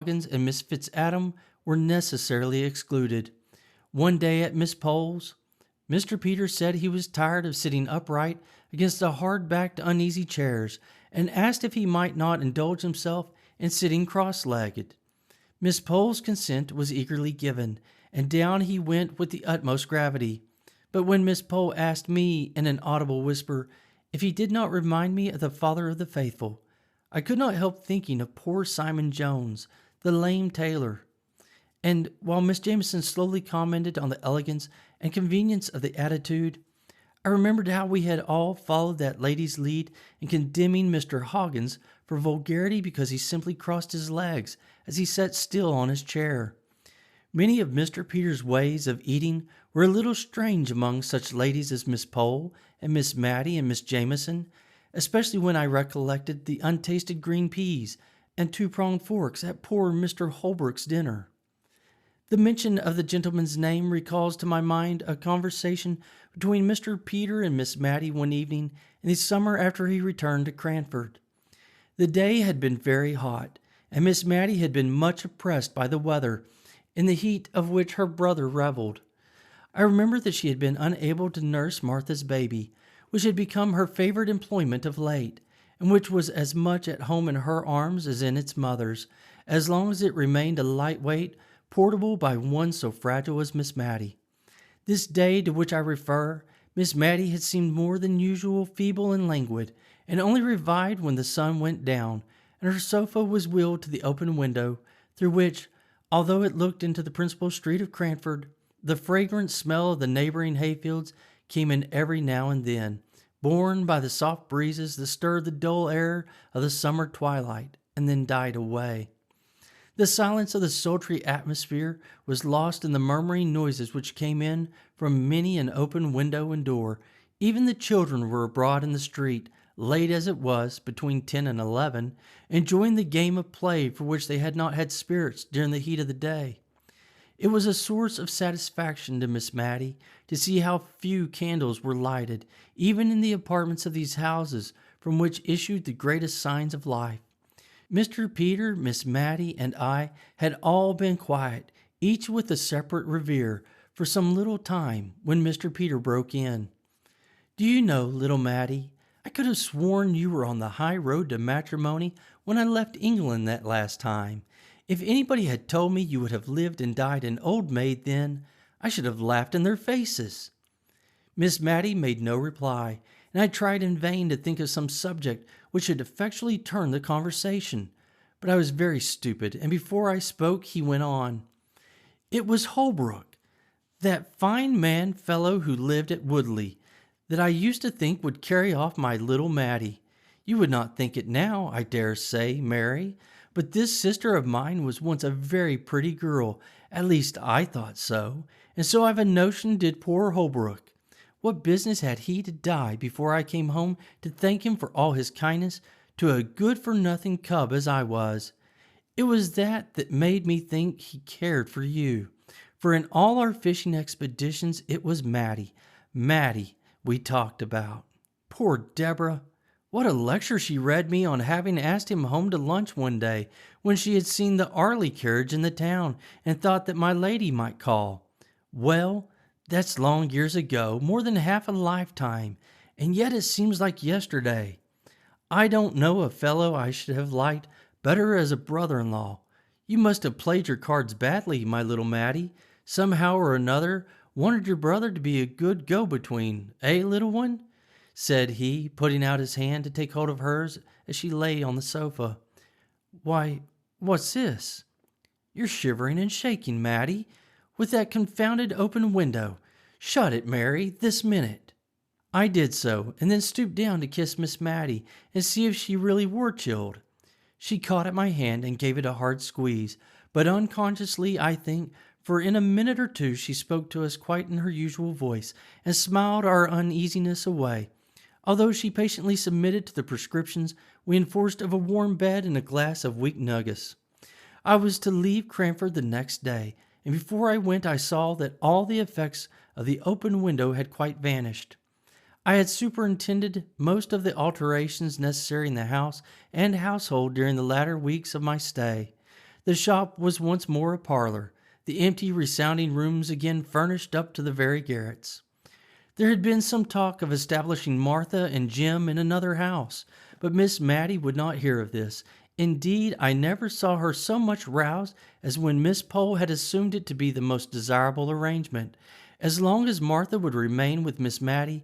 Hoggins and Miss Fitzadam were necessarily excluded. One day at Miss Pole's, Mr. Peters said he was tired of sitting upright against the hard-backed, uneasy chairs, and asked if he might not indulge himself in sitting cross-legged. Miss Pole's consent was eagerly given, and down he went with the utmost gravity. But when Miss Pole asked me in an audible whisper if he did not remind me of the father of the faithful, I could not help thinking of poor Simon Jones, the lame tailor. And while Miss Jamieson slowly commented on the elegance and convenience of the attitude, I remembered how we had all followed that lady's lead in condemning Mr. Hoggins for vulgarity because he simply crossed his legs as he sat still on his chair. Many of Mr. Peters' ways of eating were a little strange among such ladies as Miss Pole and Miss Matty and Miss Jamieson, especially when I recollected the untasted green peas and two-pronged forks at poor Mr. Holbrook's dinner. The mention of the gentleman's name recalls to my mind a conversation between Mr. Peter and Miss Matty one evening in the summer after he returned to Cranford. The day had been very hot, and Miss Matty had been much oppressed by the weather, in the heat of which her brother revelled. I remember that she had been unable to nurse Martha's baby, which had become her favorite employment of late, and which was as much at home in her arms as in its mother's, as long as it remained a light-weight, portable by one so fragile as Miss Matty. This day to which I refer, Miss Matty had seemed more than usual feeble and languid, and only revived when the sun went down, and her sofa was wheeled to the open window, through which, although it looked into the principal street of Cranford, the fragrant smell of the neighboring hayfields came in every now and then, borne by the soft breezes that stirred the dull air of the summer twilight, and then died away. The silence of the sultry atmosphere was lost in the murmuring noises which came in from many an open window and door. Even the children were abroad in the street, late as it was, between 10 and 11, enjoying the game of play for which they had not had spirits during the heat of the day. It was a source of satisfaction to Miss Matty to see how few candles were lighted, even in the apartments of these houses from which issued the greatest signs of life. Mr. Peter, Miss Matty, and I had all been quiet, each with a separate reverie, for some little time, when Mr. Peter broke in. "Do you know, little Matty, I could have sworn you were on the high road to matrimony when I left England that last time. If anybody had told me you would have lived and died an old maid then, I should have laughed in their faces." Miss Matty made no reply, and I tried in vain to think of some subject which should effectually turn the conversation. But I was very stupid, and before I spoke he went on. "It was Holbrook, that fine man fellow who lived at Woodley, that I used to think would carry off my little Matty. You would not think it now, I dare say, Mary, but this sister of mine was once a very pretty girl, at least I thought so, and so I've a notion did poor Holbrook. What business had he to die before I came home to thank him for all his kindness to a good-for-nothing cub as I was? It was that made me think he cared for you, for in all our fishing expeditions it was Matty we talked about. Poor Deborah! What a lecture she read me on having asked him home to lunch one day when she had seen the Arley carriage in the town and thought that my lady might call. Well, that's long years ago, more than half a lifetime, and yet it seems like yesterday. I don't know a fellow I should have liked better as a brother-in-law. You must have played your cards badly, my little Matty. Somehow or another wanted your brother to be a good go-between, eh, little one?" said he, putting out his hand to take hold of hers as she lay on the sofa. "Why, what's this? You're shivering and shaking, Matty, with that confounded open window. Shut it, Mary, this minute." I did so, and then stooped down to kiss Miss Matty and see if she really were chilled. She caught at my hand and gave it a hard squeeze, but unconsciously, I think, for in a minute or two she spoke to us quite in her usual voice and smiled our uneasiness away, although she patiently submitted to the prescriptions we enforced of a warm bed and a glass of weak nuggets. I was to leave Cranford the next day, and before I went I saw that all the effects of the open window had quite vanished. I had superintended most of the alterations necessary in the house and household during the latter weeks of my stay. The shop was once more a parlor, the empty, resounding rooms again furnished up to the very garrets. There had been some talk of establishing Martha and Jem in another house, but Miss Matty would not hear of this. Indeed, I never saw her so much roused as when Miss Pole had assumed it to be the most desirable arrangement. As long as Martha would remain with Miss Matty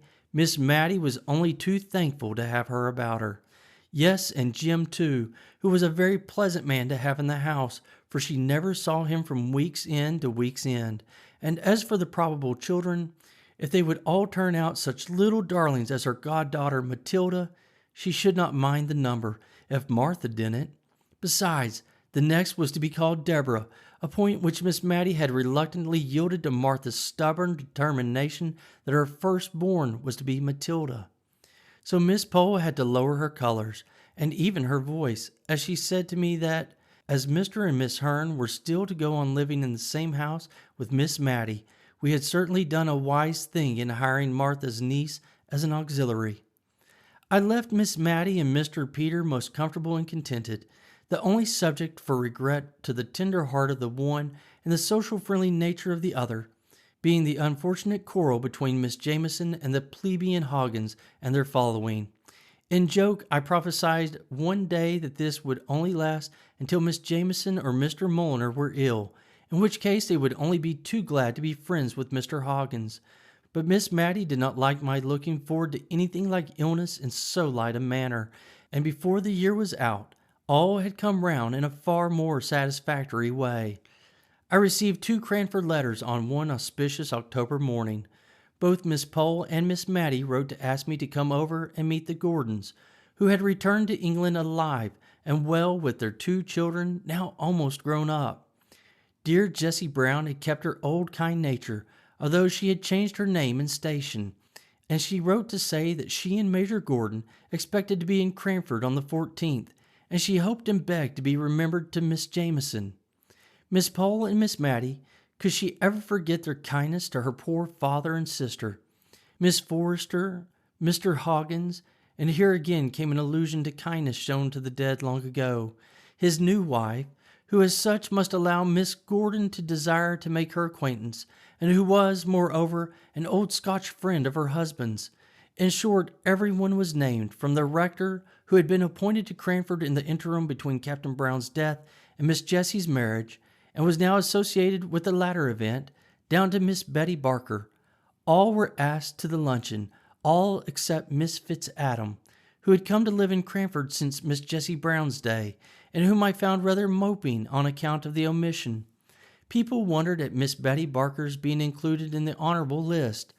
was only too thankful to have her about her. Yes, and Jem too, who was a very pleasant man to have in the house, for she never saw him from week's end to week's end. And as for the probable children, if they would all turn out such little darlings as her goddaughter Matilda, she should not mind the number, if Martha didn't. Besides, the next was to be called Deborah, a point which Miss Matty had reluctantly yielded to Martha's stubborn determination that her firstborn was to be Matilda. So Miss Pole had to lower her colors, and even her voice, as she said to me that, as Mr. and Miss Hearn were still to go on living in the same house with Miss Matty, we had certainly done a wise thing in hiring Martha's niece as an auxiliary. I left Miss Matty and Mr. Peter most comfortable and contented, the only subject for regret to the tender heart of the one and the social friendly nature of the other, being the unfortunate quarrel between Miss Jamieson and the plebeian Hoggins and their following. In joke, I prophesied one day that this would only last until Miss Jamieson or Mr. Mulliner were ill, in which case they would only be too glad to be friends with Mr. Hoggins. But Miss Matty did not like my looking forward to anything like illness in so light a manner, and before the year was out, all had come round in a far more satisfactory way. I received 2 Cranford letters on one auspicious October morning. Both Miss Pole and Miss Matty wrote to ask me to come over and meet the Gordons, who had returned to England alive and well with their 2 children, now almost grown up. Dear Jessie Brown had kept her old kind nature, although she had changed her name and station, and she wrote to say that she and Major Gordon expected to be in Cranford on the 14th, and she hoped and begged to be remembered to Miss Jamieson. Miss Pole and Miss Matty, could she ever forget their kindness to her poor father and sister? Miss Forrester, Mr. Hoggins, and here again came an allusion to kindness shown to the dead long ago, his new wife, who as such must allow Miss Gordon to desire to make her acquaintance, and who was, moreover, an old Scotch friend of her husband's. In short, everyone was named, from the rector, who had been appointed to Cranford in the interim between Captain Brown's death and Miss Jessie's marriage, and was now associated with the latter event, down to Miss Betty Barker. All were asked to the luncheon, all except Miss Fitzadam, who had come to live in Cranford since Miss Jessie Brown's day, and whom I found rather moping on account of the omission. People wondered at Miss Betty Barker's being included in the honorable list,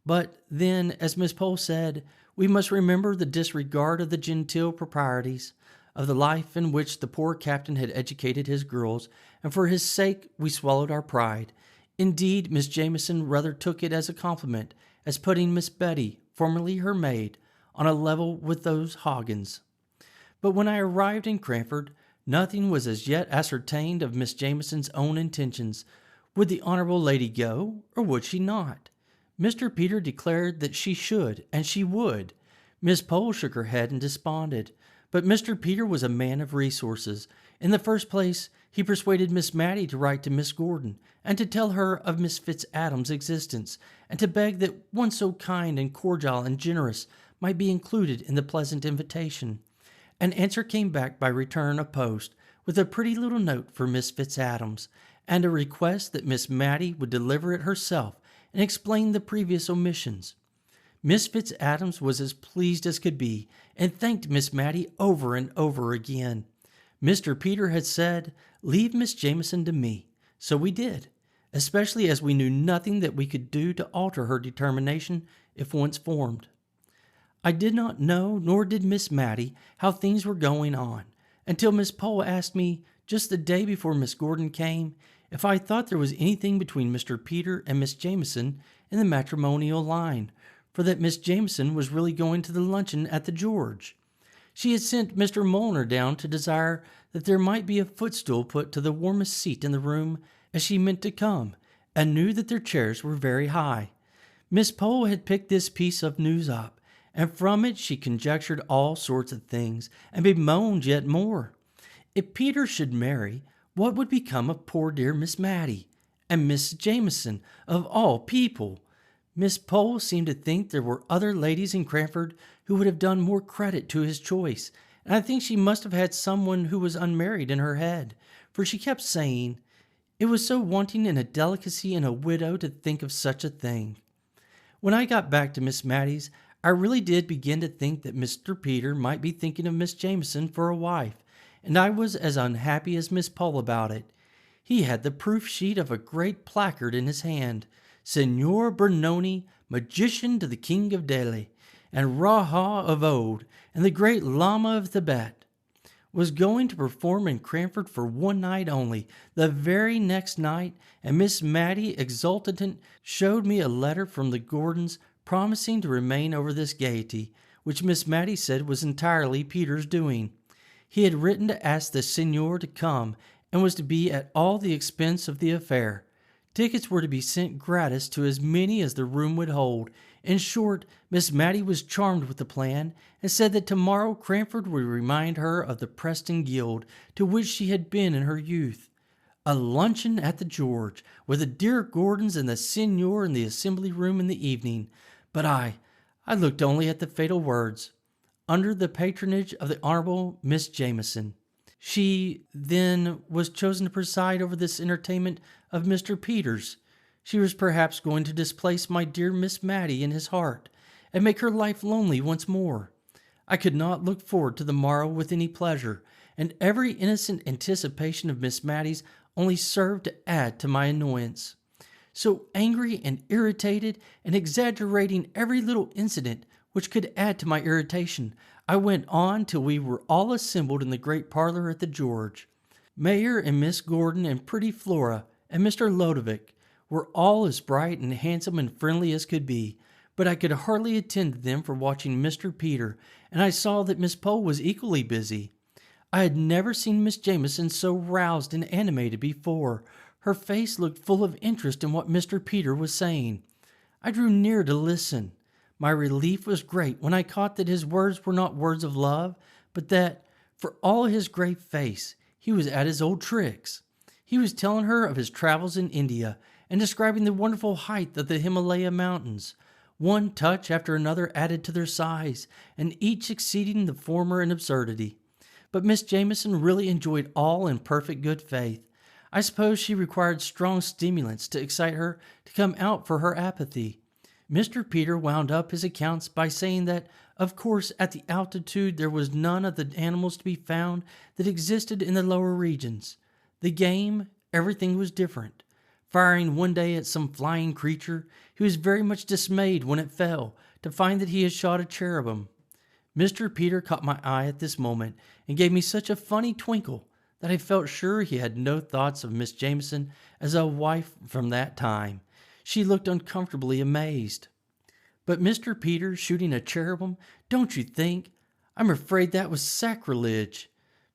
but then, as Miss Pole said, we must remember the disregard of the genteel proprieties of the life in which the poor captain had educated his girls, and for his sake we swallowed our pride. Indeed, Miss Jamieson rather took it as a compliment, as putting Miss Betty, formerly her maid, on a level with those Hoggins. But when I arrived in Cranford, nothing was as yet ascertained of Miss Jamieson's own intentions. Would the honorable lady go, or would she not? Mr. Peter declared that she should, and she would. Miss Pole shook her head and desponded. But Mr. Peter was a man of resources. In the first place, he persuaded Miss Matty to write to Miss Gordon, and to tell her of Miss Fitzadam's existence, and to beg that one so kind and cordial and generous might be included in the pleasant invitation. An answer came back by return of post, with a pretty little note for Miss Fitzadams, and a request that Miss Matty would deliver it herself and explain the previous omissions. Miss Fitzadams was as pleased as could be, and thanked Miss Matty over and over again. Mr. Peter had said, "Leave Miss Jamieson to me," so we did, especially as we knew nothing that we could do to alter her determination if once formed. I did not know, nor did Miss Matty, how things were going on, until Miss Pole asked me, just the day before Miss Gordon came, if I thought there was anything between Mr. Peter and Miss Jamieson in the matrimonial line, for that Miss Jamieson was really going to the luncheon at the George. She had sent Mr. Mulliner down to desire that there might be a footstool put to the warmest seat in the room, as she meant to come, and knew that their chairs were very high. Miss Pole had picked this piece of news up, and from it she conjectured all sorts of things, and bemoaned yet more. If Peter should marry, What would become of poor dear Miss Matty? And Miss Jamieson, of all people? Miss Pole seemed to think there were other ladies in Cranford who would have done more credit to his choice, and I think she must have had someone who was unmarried in her head, for she kept saying, it was so wanting in a delicacy in a widow to think of such a thing. When I got back to Miss Matty's, I really did begin to think that Mr. Peter might be thinking of Miss Jamieson for a wife, and I was as unhappy as Miss Pole about it. He had the proof sheet of a great placard in his hand, Signor Brunoni, magician to the King of Delhi, and Raha of Ode, and the great Lama of Tibet, was going to perform in Cranford for one night only. The very next night, and Miss Matty, exultant, showed me a letter from the Gordons promising to remain over this gaiety, which Miss Matty said was entirely Peter's doing. He had written to ask the Signor to come, and was to be at all the expense of the affair. Tickets were to be sent gratis to as many as the room would hold. In short, Miss Matty was charmed with the plan, and said that tomorrow Cranford would remind her of the Preston Guild to which she had been in her youth. A luncheon at the George, with the dear Gordons and the Signor in the assembly room in the evening. But I looked only at the fatal words, under the patronage of the Honourable Miss Jamieson. She, then, was chosen to preside over this entertainment of Mr. Peters. She was perhaps going to displace my dear Miss Matty in his heart, and make her life lonely once more. I could not look forward to the morrow with any pleasure, and every innocent anticipation of Miss Matty's only served to add to my annoyance. So angry and irritated, and exaggerating every little incident which could add to my irritation, I went on till we were all assembled in the great parlor at the George. Mayor and Miss Gordon and pretty Flora and Mr. Lodovick were all as bright and handsome and friendly as could be, but I could hardly attend to them for watching Mr. Peter, and I saw that Miss Pole was equally busy. I had never seen Miss Jamieson so roused and animated before. Her face looked full of interest in what Mr. Peter was saying. I drew near to listen. My relief was great when I caught that his words were not words of love, but that, for all his grave face, he was at his old tricks. He was telling her of his travels in India, and describing the wonderful height of the Himalaya mountains. One touch after another added to their size, and each exceeding the former in absurdity. But Miss Jamieson really enjoyed all in perfect good faith. I suppose she required strong stimulants to excite her to come out for her apathy. Mr. Peter wound up his accounts by saying that, of course, at the altitude there was none of the animals to be found that existed in the lower regions. The game, everything was different. Firing one day at some flying creature, he was very much dismayed when it fell, to find that he had shot a cherubim. Mr. Peter caught my eye at this moment, and gave me such a funny twinkle, that I felt sure he had no thoughts of Miss Jamieson as a wife from that time. She looked uncomfortably amazed. But Mr. Peter shooting a cherubim, don't you think? I'm afraid that was sacrilege.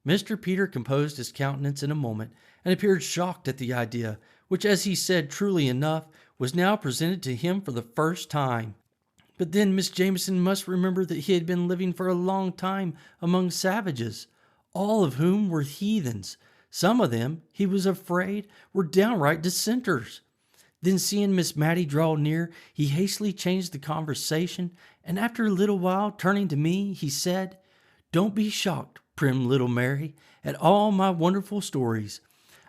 Mr. Peter composed his countenance in a moment, and appeared shocked at the idea, which, as he said truly enough, was now presented to him for the first time. But then Miss Jamieson must remember that he had been living for a long time among savages, all of whom were heathens. Some of them, he was afraid, were downright dissenters. Then, seeing Miss Matty draw near, he hastily changed the conversation, and after a little while, turning to me, he said, "Don't be shocked, prim little Mary, at all my wonderful stories.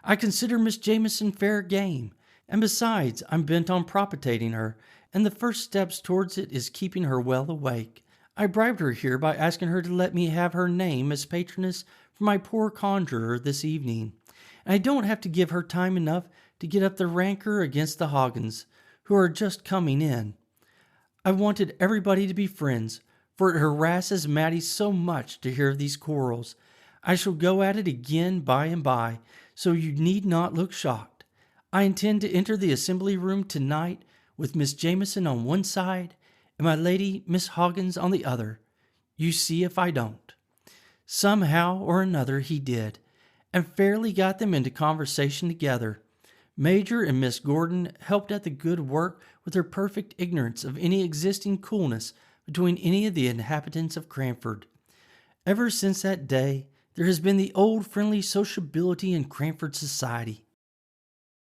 I consider Miss Jamieson fair game, and besides, I'm bent on propitiating her, and the first steps towards it is keeping her well awake. I bribed her here by asking her to let me have her name as patroness for my poor conjurer this evening, and I don't have to give her time enough to get up the rancor against the Hoggins, who are just coming in. I wanted everybody to be friends, for it harasses Matty so much to hear of these quarrels. I shall go at it again by and by, so you need not look shocked. I intend to enter the assembly room tonight with Miss Jamieson on one side and my lady Miss Hoggins on the other. You see if I don't." Somehow or another he did, and fairly got them into conversation together. Major and Miss Gordon helped at the good work with their perfect ignorance of any existing coolness between any of the inhabitants of Cranford. Ever since that day, There has been the old friendly sociability in Cranford society.